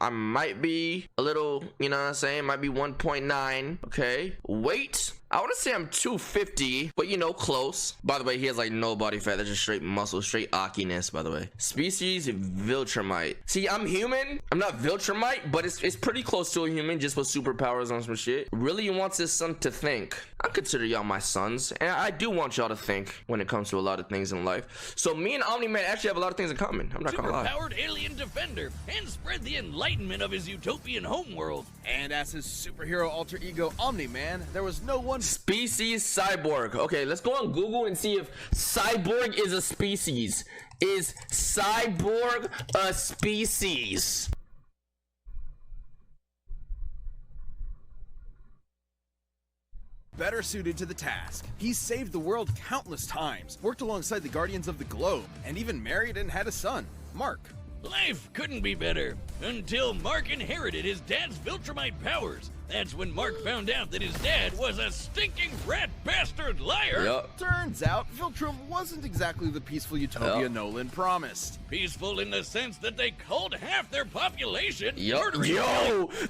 I might be a little, you know what I'm saying, might be 1.9. Okay, weight, I want to say I'm 250, but you know, close. By the way, he has like no body fat. That's just straight muscle, straight ockiness, by the way. Species, Viltrumite. See, I'm human. I'm not Viltrumite, but it's pretty close to a human, just with superpowers on some shit. Really wants his son to think. I consider y'all my sons, and I do want y'all to think when it comes to a lot of things in life. So me and Omni-Man actually have a lot of things in common. I'm not gonna lie. Superpowered alien defender, and spread the enlightenment of his utopian homeworld. And as his superhero alter ego Omni-Man, there was no one. Species cyborg. Okay, let's go on Google and see if cyborg is a species. Is cyborg a species? Better suited to the task. He's saved the world countless times, worked alongside the Guardians of the Globe, and even married and had a son, Mark. Life couldn't be better until Mark inherited his dad's Viltrumite powers. That's when Mark found out that his dad was a stinking rat bastard liar. Yup. Turns out Viltrum wasn't exactly the peaceful utopia Nolan promised. Peaceful in the sense that they culled half their population. Yo,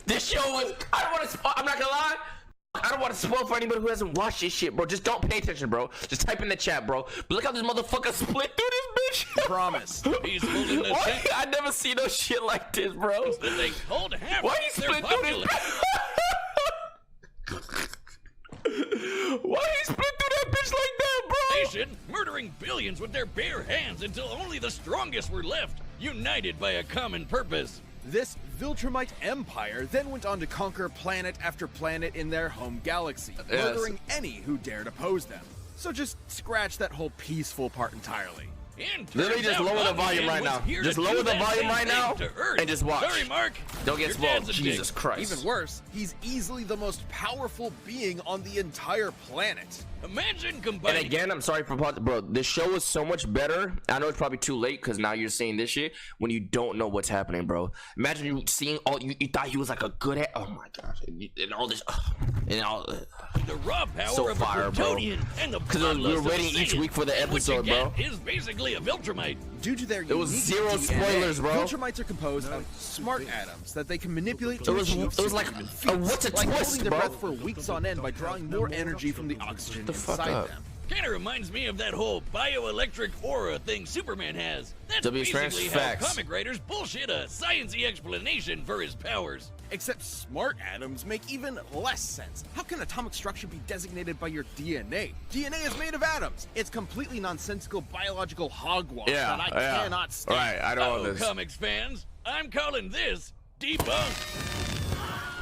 this show was. I don't want to. I'm not gonna lie. I don't want to spoil for anybody who hasn't watched this shit, bro. Just don't pay attention, bro. Just type in the chat, bro. But look how this motherfucker split through this bitch. Promise. Peaceful in the sense I never see no shit like this, bro. that they culled half Why he their split through this? Why he split through that bitch like that, bro? Murdering billions with their bare hands until only the strongest were left, united by a common purpose. This Viltrumite empire then went on to conquer planet after planet in their home galaxy, murdering any who dared oppose them. So just scratch that whole peaceful part entirely. Literally just lower the volume right now. Just lower the volume right now and just watch. Sorry, Mark. Don't get spoiled. Jesus Christ. Even worse, he's easily the most powerful being on the entire planet. Imagine combining. And again, I'm sorry for bro. This show is so much better. I know it's probably too late because now you're seeing this shit when you don't know what's happening, bro. Imagine you seeing all you thought he was like a good at. Oh my gosh, and all this, and all. The raw power So of fire, a bro. Plutonian and the Because we were waiting each week for the episode, bro. Is basically a Viltrumite. Due to their It was unique zero DNA, spoilers, bro. Viltrumites are composed of smart atoms that they can manipulate to It was achieve like superhuman what's a feats, like twist, holding their bro? breath for weeks on end by drawing more energy from the oxygen fuck inside up? them. Kinda reminds me of that whole bioelectric aura thing Superman has. That's W basically how facts. comic writers bullshit a sciencey explanation for his powers. Except smart atoms make even less sense. How can atomic structure be designated by your DNA? DNA is made of atoms. It's completely nonsensical biological hogwash that I cannot stand. Right, I don't Oh, know this. comics fans, I'm calling this debunked.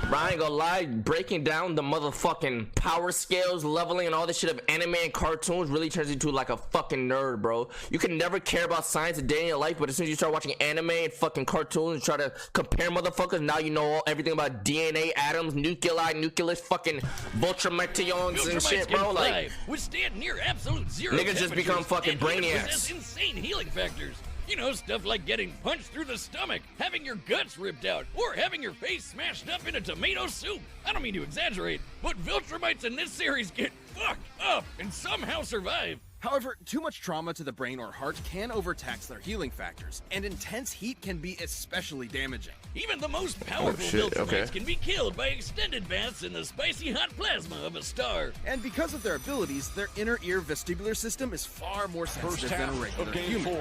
Bro, I ain't gonna lie, breaking down the motherfucking power scales, leveling, and all this shit of anime and cartoons really turns you into like a fucking nerd, bro. You can never care about science a day in your life, but as soon as you start watching anime and fucking cartoons and try to compare motherfuckers, now you know everything about DNA, atoms, nuclei, nucleus, fucking Viltrumitions and shit, bro. Like, withstand near absolute zero. niggas just become fucking and even brainiacs. possess insane healing factors. You know, stuff like getting punched through the stomach, having your guts ripped out, or having your face smashed up in a tomato soup. I don't mean to exaggerate, but Viltrumites in this series get fucked up and somehow survive. However, too much trauma to the brain or heart can overtax their healing factors, and intense heat can be especially damaging. Even the most powerful Viltrumites can be killed by extended baths in the spicy hot plasma of a star. And because of their abilities, their inner ear vestibular system is far more sensitive than a regular human.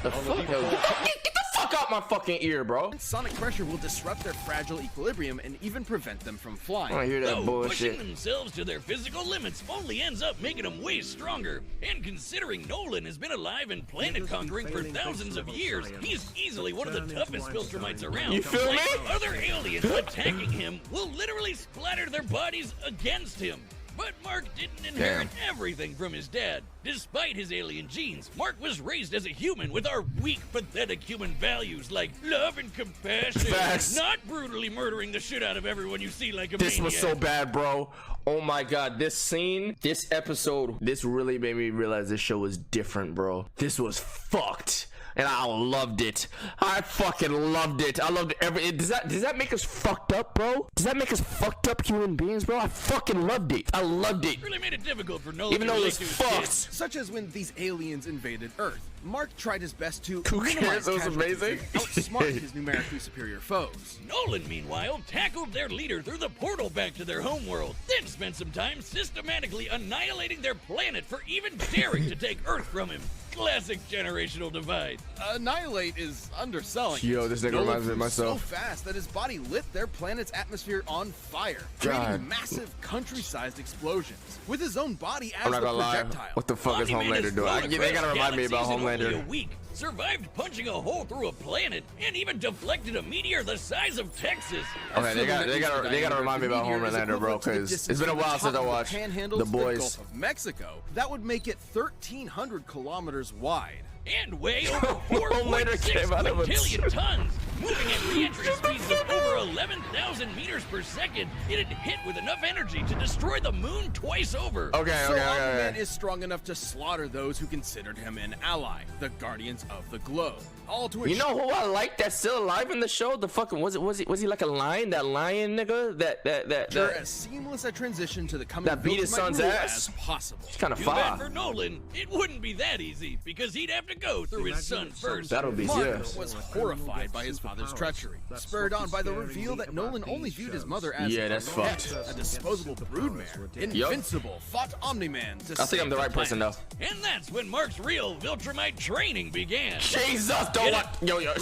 the fuck? Get the fuck out my fucking ear, bro. Sonic pressure will disrupt their fragile equilibrium and even prevent them from flying. I hear that Though bullshit. pushing themselves to their physical limits only ends up making them way stronger. And considering Nolan has been alive and planet conquering for thousands of years, he's easily one of the toughest Viltrumites around. You feel me? Other aliens attacking him will literally splatter their bodies against him. But Mark didn't inherit everything from his dad. Despite his alien genes, Mark was raised as a human with our weak, pathetic human values like love and compassion. Facts. Not brutally murdering the shit out of everyone you see like a This maniac. was so bad, bro. Oh my god, this scene, this episode, this really made me realize this show was different, bro. This was fucked. and I loved it. I fucking loved it. I loved every. Does that make us fucked up, bro? Does that make us fucked up human beings, bro? I fucking loved it. I loved it. Really made it difficult for Nolan. Even though it was fucked. Such as when these aliens invaded Earth. Mark tried his best to Who cares? It was amazing. Outsmart his numerically superior foes. Nolan, meanwhile, tackled their leader through the portal back to their homeworld, then spent some time systematically annihilating their planet for even daring to take Earth from him. Classic generational divide. Annihilate is underselling. Yo, this nigga Nolan reminds me of flew myself. so fast that his body lit their planet's atmosphere on fire, God. creating massive country-sized explosions with his own body as I'm not the gonna lie. projectile. What the fuck is Omni-Man Homelander doing? They gotta remind me about Homelander. A week, survived punching a hole through a planet, and even deflected a meteor the size of Texas. Okay, they gotta remind me about Homelander, bro, because it's been a while since I watched The Boys. Gulf of Mexico. That would make it 1,300 kilometers wide. And weigh over Homelander 4.6 came out of a- quintillion tons, moving at re-entry speeds of over 11,000 meters per second. It had hit with enough energy to destroy the moon twice over. Okay, So okay, Omni-Man okay. is strong enough to slaughter those who considered him an ally, the Guardians of the Globe. All to You know who I like that's still alive in the show? The fucking was he like a lion? That lion nigga? That as seamless a transition to the coming That beat his Viltrumite son's rule ass? as possible. It's kind of Too bad far. for Nolan, it wouldn't be that easy, because he'd have to go through his son first. That'll be Mark yes. was horrified by his father's treachery, spurred on by the reveal that Nolan only viewed his mother as Yeah, that's a fucked. pet, a disposable broodmare. Invincible fought Omni-Man to I think I'm the right person though. And that's when Mark's real Viltrumite training began. Jesus, don't let yo, look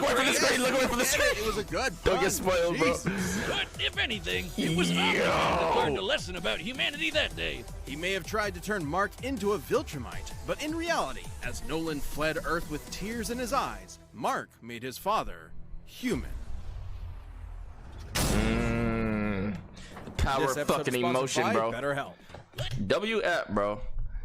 away from the screen, look away from the screen. It was a good Don't pun. get spoiled, bro. Jesus. But if anything, it was Omni-Man that learned a lesson about humanity that day. He may have tried to turn Mark into a Viltrumite, but in reality, as Nolan fled Earth with tears in his eyes, Mark made his father human. The power This of episode fucking is sponsored emotion, by bro. BetterHelp. WF, bro.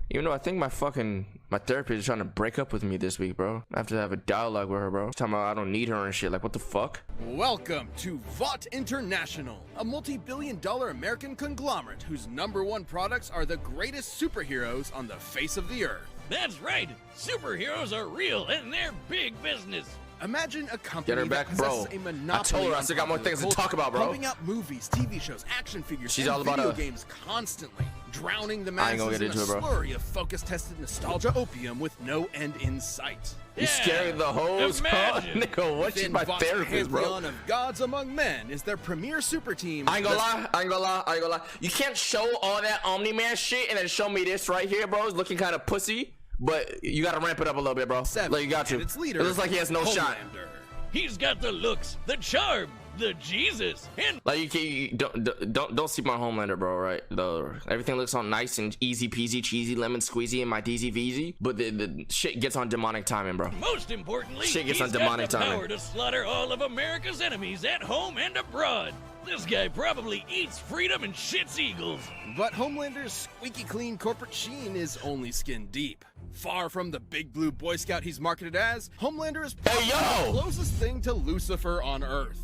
Even though I think my therapist is trying to break up with me this week, bro. I have to have a dialogue with her, bro. She's talking about I don't need her and shit. Like, what the fuck? Welcome to Vought International, a multi-billion-dollar American conglomerate whose #1 products are the greatest superheroes on the face of the earth. That's right, superheroes are real and they're big business. Imagine a company Get her back, that bro. possesses a I monopoly told her I on still got more popular things to talk culture, about, bro. pumping out movies, TV shows, action figures, She's and all about video a- games constantly, drowning the I ain't masses gonna get in into a it, bro. slurry of focus-tested nostalgia opium with no end in sight. You scared the hoes, huh? Imagine. Nigga, what? She's Within my Vought's therapist, bro. pantheon of gods among men is their premier super team. I ain't gonna lie. You can't show all that Omni-Man shit and then show me this right here, bro. It's looking kind of pussy, but you gotta ramp it up a little bit, bro. Like, you got to. And its leader, It looks like he has no shot. Homelander. He's got the looks, the charm, the Jesus, and Like, you don't see my Homelander, bro, right? Everything looks all nice and easy peasy, cheesy, lemon squeezy, and my DZ VZ, but the shit gets on demonic timing, bro. most importantly, Shit gets he's on got demonic the timing. power to slaughter all of America's enemies at home and abroad. This guy probably eats freedom and shits eagles. But Homelander's squeaky clean corporate sheen is only skin deep. Far from the big blue Boy Scout he's marketed as, Homelander is Hey, yo! the closest thing to Lucifer on Earth.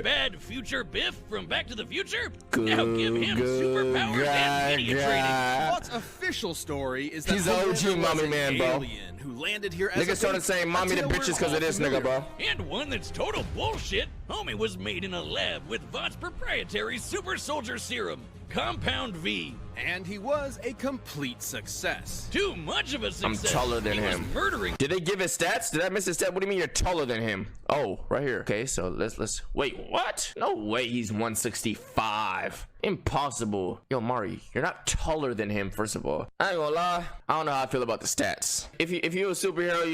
Bad future Biff from Back to the Future? Good, Now give him superpowers and media training. What's official story is that He's the OG Homelander was Mommy an Man, bro. alien who landed here as a Niggas started baby, saying mommy a to tale we're bitches because all of this, nigga, familiar bro. with. And one that's total bullshit. Homie was made in a lab with Vought's proprietary super soldier serum, Compound V. And he was a complete success. Too much of a success. taller than he was him. murdering. Did they give his stats? Did I miss his stat? What do you mean you're taller than him? Oh, right here. Okay, so let's wait, what? No way he's 165. Impossible. Yo, Mari, you're not taller than him, first of all. I ain't gonna lie. I don't know how I feel about the stats. If you're a superhero,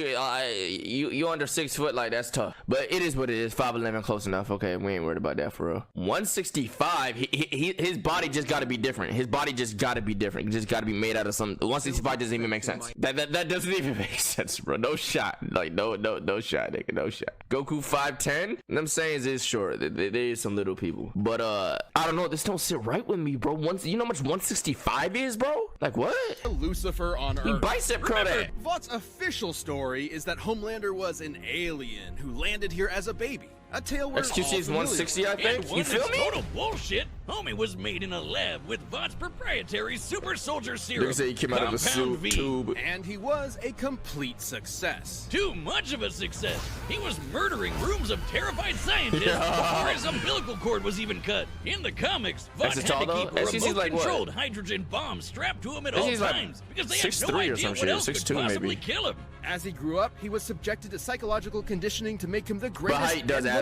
you under 6 foot, like, that's tough. But it is what it is. 5'11", close enough. Okay, we ain't worried about that for real. 165, his body just gotta be different. His body just gotta be different. It just gotta be made out of some. 165 doesn't even make sense. That doesn't even make sense, bro. No shot. Like, no shot, nigga. No shot. Goku 5'10". I'm saying is short. There is some little people. But I don't know. This don't sit right with me, bro. You know how much 165 is, bro? Like, what? Lucifer on He Earth. bicep curl that. Vought's official story is that Homelander was an alien who landed here as a baby. A tale we're XQC all is familiar 160, I And think. one You feel that's me? total bullshit. Homie was made in a lab with Vought's proprietary super soldier serum. Look at say he came out of a Compound V. tube. And he was a complete success. Too much of a success. He was murdering rooms of terrified scientists before his umbilical cord was even cut. In the comics, Vought had to keep a remote-controlled hydrogen bomb strapped to him at all times because they had no idea what else could possibly kill him. As he grew up, he was subjected to psychological conditioning to make him the greatest height does and add